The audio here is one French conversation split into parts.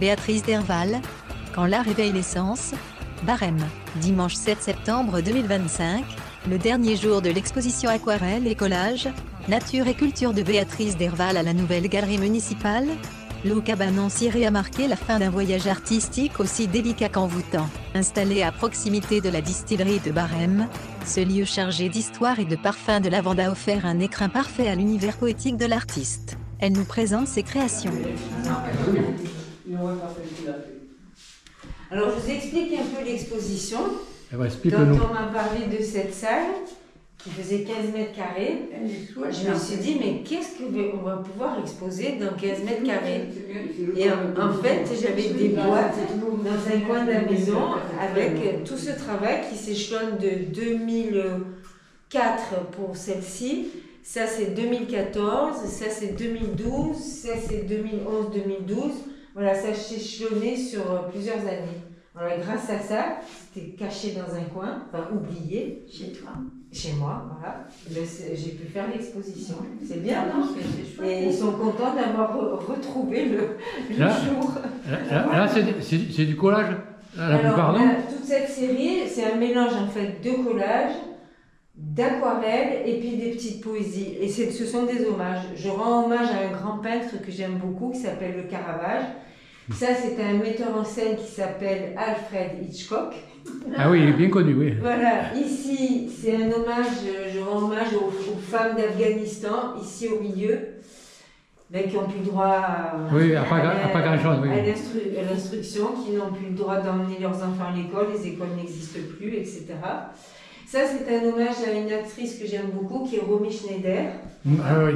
Béatrice Derval, quand l'art éveille l'essence, Barème, dimanche 7 septembre 2025, le dernier jour de l'exposition Aquarelle et collage, nature et culture de Béatrice Derval à la nouvelle galerie municipale. L'eau Cabanon-Ciré a marqué la fin d'un voyage artistique aussi délicat qu'envoûtant. Installé à proximité de la distillerie de Barème, ce lieu chargé d'histoire et de parfums de lavande a offert un écrin parfait à l'univers poétique de l'artiste. Elle nous présente ses créations. Alors, je vous explique un peu l'exposition. Eh ben, explique-nous. Quand on m'a parlé de cette salle, qui faisait 15 mètres carrés, je me suis dit, mais qu'est-ce qu'on va pouvoir exposer dans 15 mètres carrés? Et en fait, j'avais des boîtes dans un coin de la maison avec tout ce travail qui s'échelonne de 2004 pour celle-ci. Ça, c'est 2014, ça, c'est 2012, ça, c'est 2011-2012. Voilà, ça s'échelonnait sur plusieurs années. Voilà, grâce à ça, c'était caché dans un coin, enfin oublié. Chez toi. Chez moi, voilà. J'ai pu faire l'exposition. C'est bien, non? Et ils sont contents d'avoir retrouvé le jour. Là, c'est du collage, la plupart, non? Toute cette série, c'est un mélange en fait de collage, d'aquarelle et puis des petites poésies. Et ce sont des hommages. Je rends hommage à un grand peintre que j'aime beaucoup qui s'appelle le Caravage. Ça, c'est un metteur en scène qui s'appelle Alfred Hitchcock. Ah oui, il est bien connu, oui. Voilà, ici, c'est un hommage, je rends hommage aux femmes d'Afghanistan, ici au milieu, mais qui n'ont plus le droit à pas grand-chose, oui. À l'instruction, qui n'ont plus le droit d'emmener leurs enfants à l'école, les écoles n'existent plus, etc. Ça, c'est un hommage à une actrice que j'aime beaucoup, qui est Romy Schneider. Ah oui.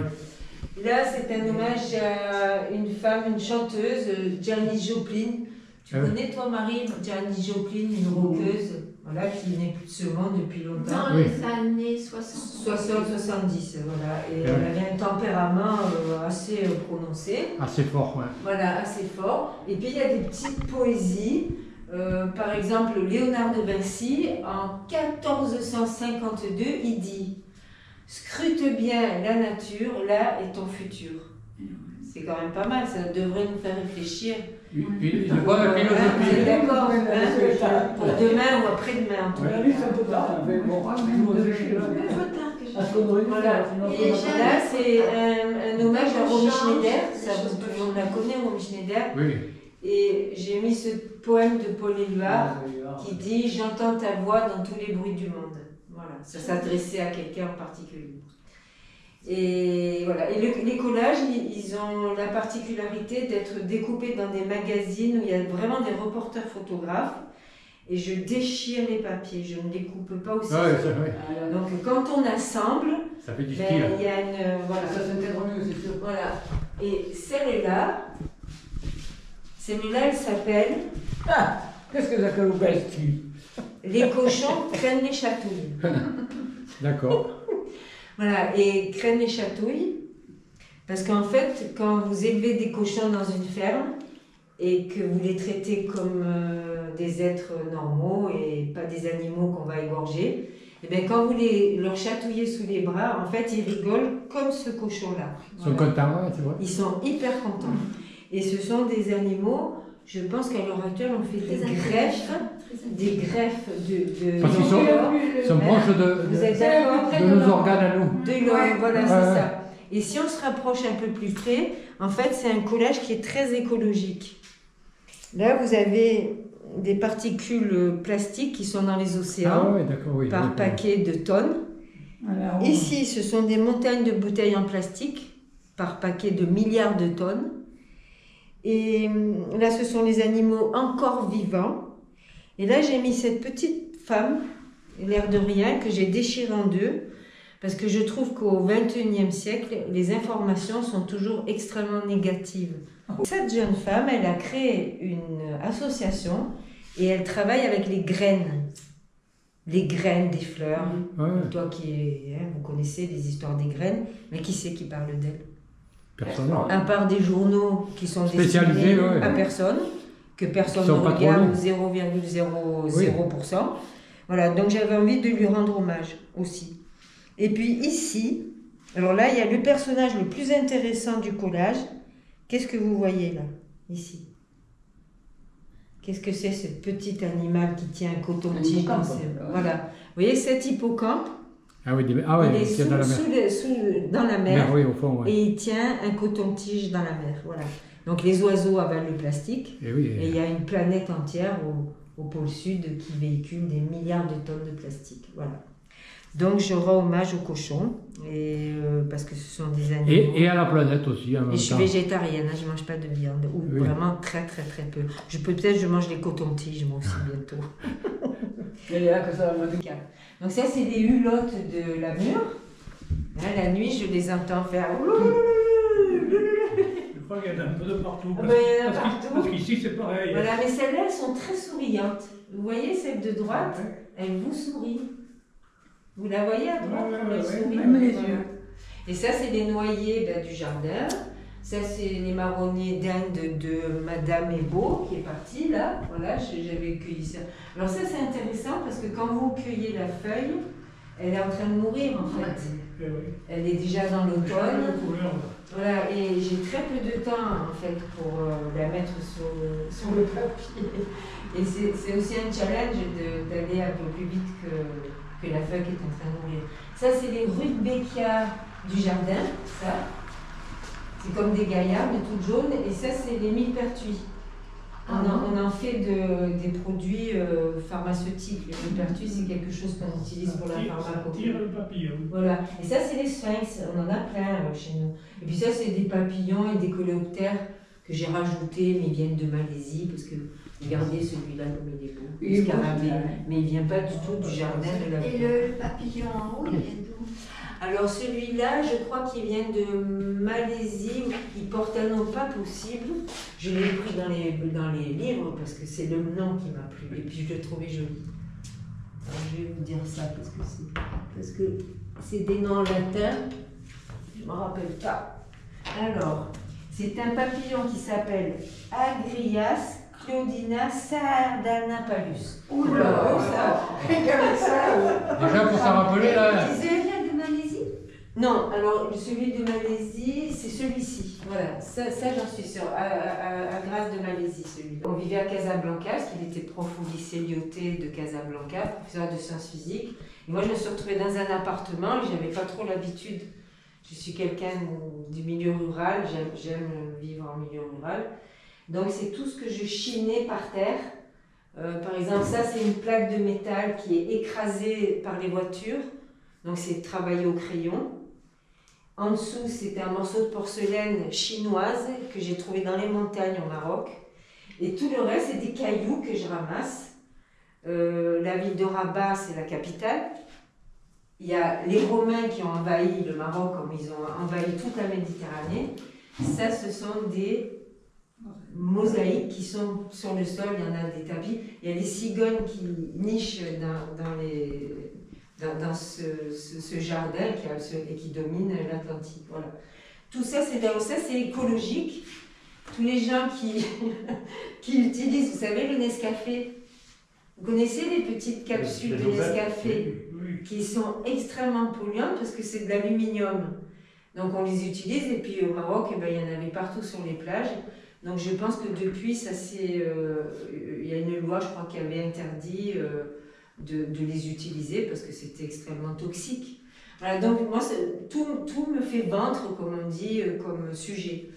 Là, c'est un hommage à une femme, une chanteuse, Janis Joplin. Tu connais, toi, Marie, Janis Joplin, une rockeuse, voilà, qui n'est plus de ce monde depuis longtemps. Dans les années 60. 60-70, voilà. Et elle avait un tempérament assez prononcé. Assez fort, ouais. Voilà, assez fort. Et puis, il y a des petites poésies. Par exemple, Léonard de Vinci, en 1452, il dit « Scrute bien la nature, là est ton futur ». C'est quand même pas mal, ça devrait nous faire réfléchir. Une bonne philosophie. Vous êtes d'accord, pour demain ou après-demain, en tout cas. Voilà. Et là, c'est un hommage à Romy Schneider. Tout le monde la connaît, Romy Schneider. Oui. Et j'ai mis ce poème de Paul Éluard qui dit « J'entends ta voix dans tous les bruits du monde ». Voilà, ça s'adressait à quelqu'un en particulier. Et voilà. Et les collages, ils ont la particularité d'être découpés dans des magazines où il y a vraiment des reporters photographes. Et je déchire les papiers, je ne les coupe pas aussi. Ah oui. Donc quand on assemble, ça fait du style. Il y a une voilà. Ça s'intègre mieux, c'est sûr. Voilà. Et celle-là, elle s'appelle. Ah, qu'est-ce que ça fait Les cochons craignent les chatouilles. D'accord. Voilà, et craignent les chatouilles, parce qu'en fait, quand vous élevez des cochons dans une ferme et que vous les traitez comme des êtres normaux et pas des animaux qu'on va égorger, et bien quand vous leur chatouillez sous les bras, en fait, ils rigolent comme ce cochon-là. Ils sont contents, c'est vrai. Ils sont hyper contents. Et ce sont des animaux, je pense qu'à l'heure actuelle, on fait des greffes de parce qu'ils sont proches de nos organes à nous. De l'homme, voilà, c'est ça. Et si on se rapproche un peu plus près, en fait, c'est un collage qui est très écologique. Là, vous avez des particules plastiques qui sont dans les océans par paquet de tonnes. Ici, ce sont des montagnes de bouteilles en plastique par paquet de milliards de tonnes. Et là, ce sont les animaux encore vivants. Et là, j'ai mis cette petite femme, l'air de rien, que j'ai déchirée en deux, parce que je trouve qu'au XXIe siècle, les informations sont toujours extrêmement négatives. Cette jeune femme, elle a créé une association et elle travaille avec les graines des fleurs. Toi vous connaissez les histoires des graines, mais qui c'est qui parle d'elle? Personne. À part des journaux qui sont spécialisés à personne, que personne ne regarde, 0,00%. Voilà, donc j'avais envie de lui rendre hommage aussi. Et puis ici, alors là, il y a le personnage le plus intéressant du collage. Qu'est-ce que vous voyez là, ici? Qu'est-ce que c'est ce petit animal qui tient un coton-tige dans ses... Voilà. Vous voyez cet hippocampe? Ah oui, il est dans la mer. dans la mer, Oui, au fond, ouais. et il tient un coton-tige dans la mer. Voilà. Donc les oiseaux avalent le plastique, Et oui, et il y a une planète entière au pôle sud qui véhicule des milliards de tonnes de plastique. Voilà. Donc je rends hommage aux cochons, et, parce que ce sont des animaux. et à la planète aussi. En même Et je suis temps. végétarienne, hein, je ne mange pas de viande, ou Oui. vraiment très très très peu. Peut-être je mange les cotons-tiges moi aussi bientôt. Et là que ça va me Donc ça c'est les hulottes de la mûre. Hein, la nuit je les entends faire. Je crois qu'il y en a un peu de partout. Ah ben, il y en a partout. Parce qu'ici, c'est pareil. Voilà, mais celles-là elles sont très souriantes. Vous voyez celle de droite, elle vous sourit. Vous la voyez à droite, Ouais, comme elle ouais, sourit. même les Voilà. yeux. Et ça c'est les noyers du jardin. Ça c'est les marronniers d'Inde de Madame Ebo qui est partie là. Voilà, j'avais cueilli ça. Alors ça c'est intéressant parce que quand vous cueillez la feuille, elle est en train de mourir en fait. Eh oui. Elle est déjà dans l'automne. Change de couleur, là. Voilà, et j'ai très peu de temps en fait pour la mettre sur le papier. Et c'est aussi un challenge d'aller un peu plus vite que la feuille qui est en train de mourir. Ça c'est les rudbeckia du jardin, ça. C'est comme des gaillards, mais toutes jaunes. Et ça, c'est les millepertuis. On en fait des produits pharmaceutiques. Les millepertuis, c'est quelque chose qu'on utilise pour la Ça pharmacopée. tire le papillon. Voilà. Et ça, c'est les sphinx. On en a plein chez nous. Et puis ça, c'est des papillons et des coléoptères que j'ai rajoutés, mais ils viennent de Malaisie. Parce que, regardez celui-là, comme il est beau. Il est beau, scarabée. celui-là. Mais il ne vient pas du tout du jardin de la Et le papillon en haut, il vient d'où? Alors celui-là, je crois qu'il vient de Malaisie, il porte un nom pas possible. Je l'ai pris dans les livres parce que c'est le nom qui m'a plu et puis je le trouvais joli. Alors, je vais vous dire ça parce que c'est des noms latins, je ne me rappelle pas. Alors, c'est un papillon qui s'appelle Agrias Claudina sardanapalus. Oula, ça. Regarde ça. Déjà, pour s'en rappeler, là. Ils viennent de Malaisie? Non, alors celui de Malaisie, c'est celui-ci. Voilà, ça j'en suis sûre, à Grasse de Malaisie, celui-là. On vivait à Casablanca, parce qu'il était prof au lycée Lyoté de Casablanca, professeur de sciences physiques. Et moi, je me suis retrouvée dans un appartement et j'avais pas trop l'habitude. Je suis quelqu'un du milieu rural, j'aime vivre en milieu rural. Donc c'est tout ce que je chinais par terre. Par exemple, ça c'est une plaque de métal qui est écrasée par les voitures. Donc c'est travaillé au crayon. En dessous, c'était un morceau de porcelaine chinoise que j'ai trouvé dans les montagnes au Maroc. Et tout le reste, c'est des cailloux que je ramasse. La ville de Rabat, c'est la capitale. Il y a les Romains qui ont envahi le Maroc, comme ils ont envahi toute la Méditerranée. Ça, ce sont des mosaïques qui sont sur le sol, il y en a des tapis. Il y a des cigognes qui nichent dans ce jardin et qui domine l'Atlantique. Voilà. Tout ça, c'est écologique. Tous les gens qui utilisent, vous savez, le Nescafé. Vous connaissez les petites capsules de Nescafé qui sont extrêmement polluantes parce que c'est de l'aluminium. Donc on les utilise et puis au Maroc, il y en avait partout sur les plages. Donc je pense que depuis, il y a une loi, je crois, qui avait interdit de les utiliser parce que c'était extrêmement toxique. Voilà, donc moi, tout me fait ventre, comme on dit, comme sujet.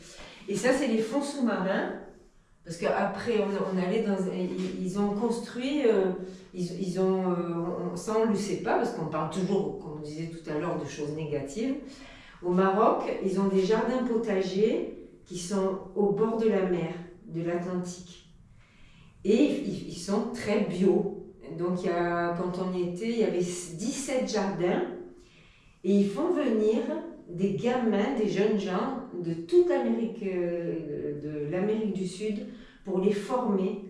Et ça, c'est les fonds sous-marins, parce qu'après, on allait ils ont construit, ça on ne le sait pas, parce qu'on parle toujours, comme on disait tout à l'heure, de choses négatives. Au Maroc, ils ont des jardins potagers qui sont au bord de la mer, de l'Atlantique. Et ils sont très bio. Donc, quand on y était, il y avait 17 jardins et ils font venir des gamins, des jeunes gens de toute l'Amérique, de l'Amérique du Sud pour les former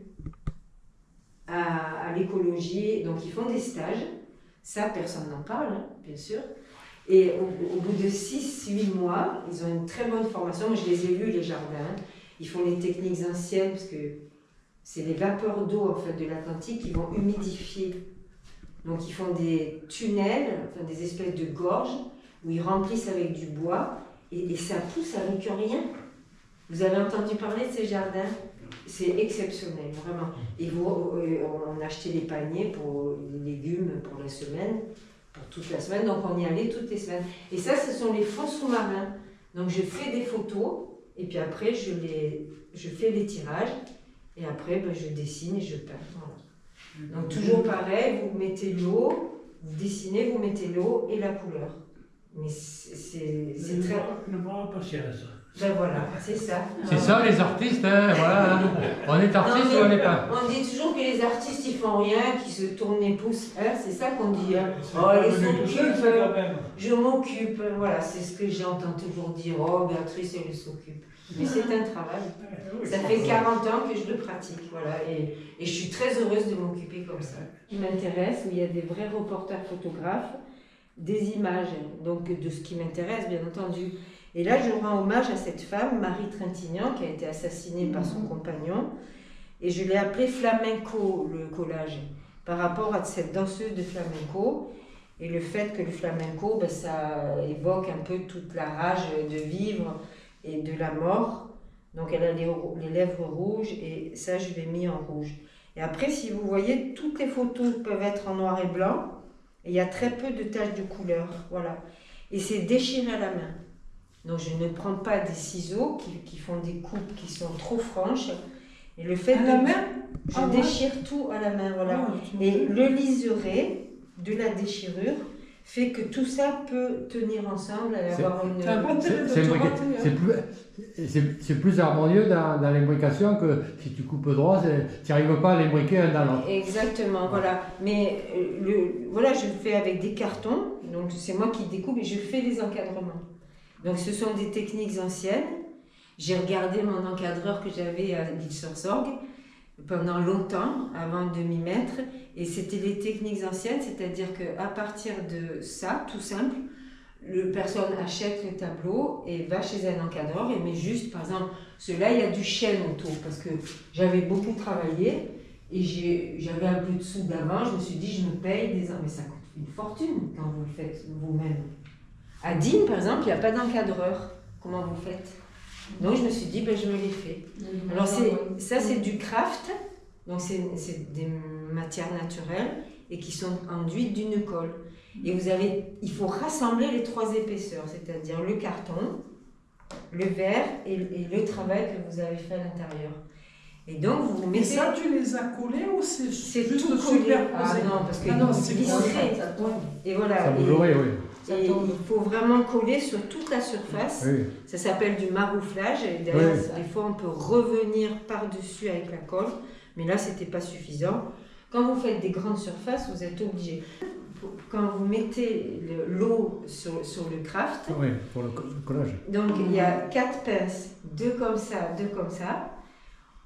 à l'écologie. Donc, ils font des stages. Ça, personne n'en parle, hein, bien sûr. Et au bout de 6-8 mois, ils ont une très bonne formation. Moi, je les ai vus, les jardins. Ils font les techniques anciennes parce que c'est les vapeurs d'eau en fait, de l'Atlantique qui vont humidifier. Donc ils font des tunnels, enfin, des espèces de gorges où ils remplissent avec du bois et ça pousse avec rien. Vous avez entendu parler de ces jardins? C'est exceptionnel, vraiment. Et on achetait les paniers pour les légumes pour la semaine, pour toute la semaine, donc on y allait toutes les semaines. Et ça, ce sont les fonds sous-marins. Donc je fais des photos, et puis après je fais les tirages, et après ben, je dessine et je peins. Voilà. Donc toujours pareil, vous mettez l'eau, vous dessinez, vous mettez l'eau et la couleur. Mais c'est très... Ne prends pas patience. Ben voilà, c'est ça. C'est ça les artistes, hein, voilà. On est artiste ou on n'est pas. On dit toujours que les artistes ils font rien, qu'ils se tournent les pouces. Hein, c'est ça qu'on dit. Hein. C'est Oh, pas ils venu tout seul, s'occupent. c'est quand même. Je m'occupe. Voilà, c'est ce que j'entends toujours dire. Oh, Béatrice, elle s'occupe. Mais c'est un travail. Oui, Ça je fait comprends. 40 ans que je le pratique. Voilà, et je suis très heureuse de m'occuper comme ça. Qui m'intéresse, où il y a des vrais reporters photographes, des images, donc de ce qui m'intéresse, bien entendu. Et là, je rends hommage à cette femme, Marie Trintignant, qui a été assassinée par son compagnon. Et je l'ai appelée flamenco, le collage, par rapport à cette danseuse de flamenco. Et le fait que le flamenco, ben, ça évoque un peu toute la rage de vivre et de la mort. Donc elle a les lèvres rouges, et ça, je l'ai mis en rouge. Et après, si vous voyez, toutes les photos peuvent être en noir et blanc. Et il y a très peu de taches de couleur. Voilà. Et c'est déchiré à la main. Donc je ne prends pas des ciseaux qui font des coupes qui sont trop franches. Et le fait À la main? je déchire tout à la main, voilà. Et le liseré de la déchirure fait que tout ça peut tenir ensemble et avoir une... C'est un bon terrain de C'est rater, hein. c'est plus harmonieux dans l'imbrication que si tu coupes droit, tu n'arrives pas à l'imbriquer un dans l'autre. Exactement, voilà. Mais voilà, je le fais avec des cartons, donc c'est moi qui découpe et je fais les encadrements. Donc ce sont des techniques anciennes. J'ai regardé mon encadreur que j'avais à l'Île-sur-Sorgue pendant longtemps, avant de m'y mettre, et c'était les techniques anciennes, c'est-à-dire qu'à partir de ça, tout simple, le personne achète le tableau et va chez un encadreur et met juste, par exemple, celui-là, il y a du chêne autour, parce que j'avais beaucoup travaillé et j'avais un peu de sous d'avant, je me suis dit, je me paye des... Mais ça coûte une fortune quand vous le faites vous-même. À Digne, par exemple, il n'y a pas d'encadreur. Comment vous faites? Donc je me suis dit, ben, je me l'ai fait. Alors ça c'est du craft, donc c'est des matières naturelles et qui sont enduites d'une colle. Et il faut rassembler les trois épaisseurs, c'est-à-dire le carton, le verre et le travail que vous avez fait à l'intérieur. Et donc vous mettez... Mais ça, tu les as collés ou c'est juste tout collé? superposé? Ah non, parce que c'est liseré. Et voilà. Ça bougerait, oui. Et il faut vraiment coller sur toute la surface. Oui. Ça s'appelle du marouflage. Et derrière, Oui. des fois, on peut revenir par-dessus avec la colle. Mais là, ce n'était pas suffisant. Quand vous faites des grandes surfaces, vous êtes obligé. Quand vous mettez l'eau sur le craft, Oui, pour le collage. donc il y a 4 pinces, 2 comme ça, 2 comme ça.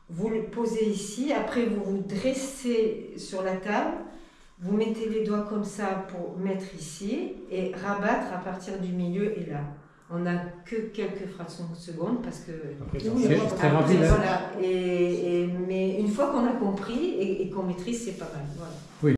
Vous le posez ici. Après, vous vous dressez sur la table. Vous mettez les doigts comme ça pour mettre ici et rabattre à partir du milieu et là. On n'a que quelques fractions de seconde parce que... C'est très rapide. Hein. Voilà. Mais une fois qu'on a compris et qu'on maîtrise, c'est pas mal. Voilà. Oui.